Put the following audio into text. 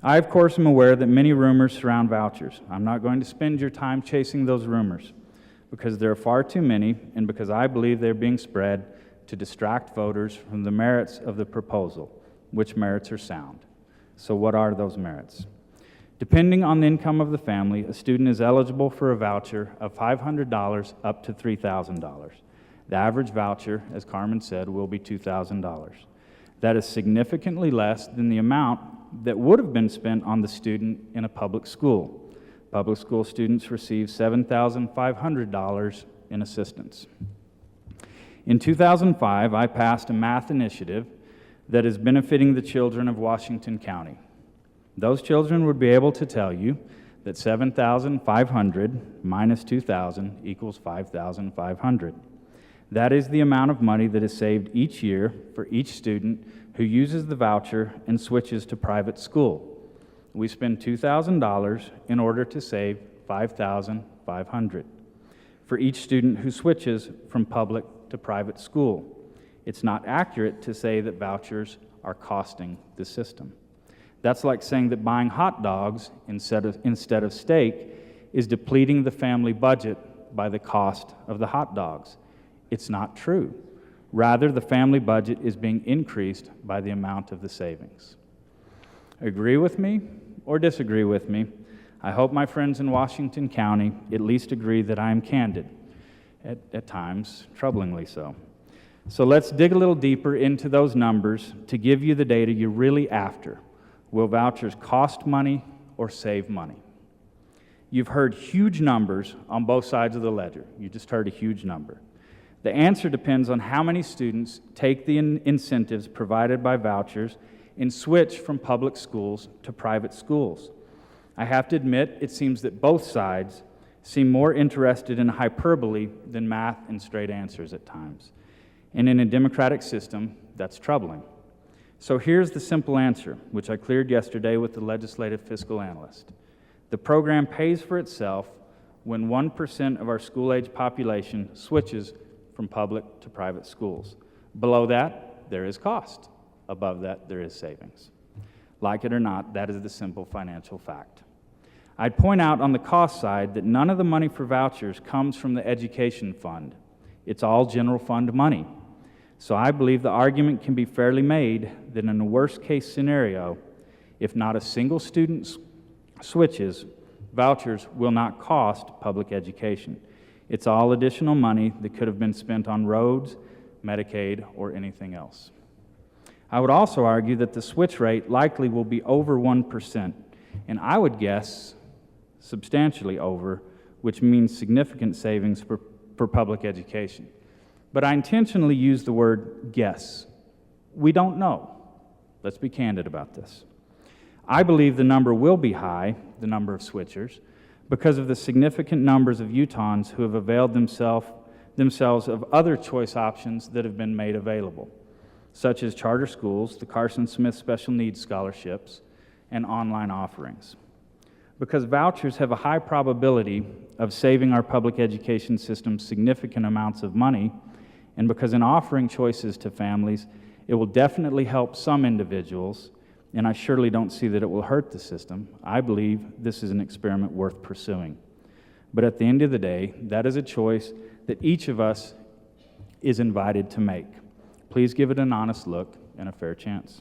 I, of course, am aware that many rumors surround vouchers. I'm not going to spend your time chasing those rumors because there are far too many and because I believe they're being spread to distract voters from the merits of the proposal, which merits are sound. So what are those merits? Depending on the income of the family, a student is eligible for a voucher of $500 up to $3,000. The average voucher, as Carmen said, will be $2,000. That is significantly less than the amount that would have been spent on the student in a public school. Public school students receive $7,500 in assistance. In 2005, I passed a math initiative that is benefiting the children of Washington County. Those children would be able to tell you that 7,500 minus 2,000 equals 5,500. That is the amount of money that is saved each year for each student who uses the voucher and switches to private school. We spend $2,000 in order to save $5,500 for each student who switches from public to private school. It's not accurate to say that vouchers are costing the system. That's like saying that buying hot dogs instead of steak is depleting the family budget by the cost of the hot dogs. It's not true. Rather, the family budget is being increased by the amount of the savings. Agree with me or disagree with me? I hope my friends in Washington County at least agree that I am candid, at times troublingly so. So let's dig a little deeper into those numbers to give you the data you're really after. Will vouchers cost money or save money? You've heard huge numbers on both sides of the ledger. You just heard a huge number. The answer depends on how many students take the incentives provided by vouchers and switch from public schools to private schools. I have to admit, it seems that both sides seem more interested in hyperbole than math and straight answers at times. And in a democratic system, that's troubling. So here's the simple answer, which I cleared yesterday with the legislative fiscal analyst. The program pays for itself when 1% of our school-age population switches from public to private schools. Below that, there is cost. Above that, there is savings. Like it or not, that is the simple financial fact. I'd point out on the cost side that none of the money for vouchers comes from the education fund. It's all general fund money. So I believe the argument can be fairly made that in a worst-case scenario, if not a single student switches, vouchers will not cost public education. It's all additional money that could have been spent on roads, Medicaid, or anything else. I would also argue that the switch rate likely will be over 1%, and I would guess substantially over, which means significant savings for public education. But I intentionally use the word guess. We don't know. Let's be candid about this. I believe the number will be high, the number of switchers, because of the significant numbers of Utahns who have availed themselves of other choice options that have been made available, such as charter schools, the Carson Smith Special Needs Scholarships, and online offerings. Because vouchers have a high probability of saving our public education system significant amounts of money, and because in offering choices to families, it will definitely help some individuals, and I surely don't see that it will hurt the system. I believe this is an experiment worth pursuing. But at the end of the day, that is a choice that each of us is invited to make. Please give it an honest look and a fair chance.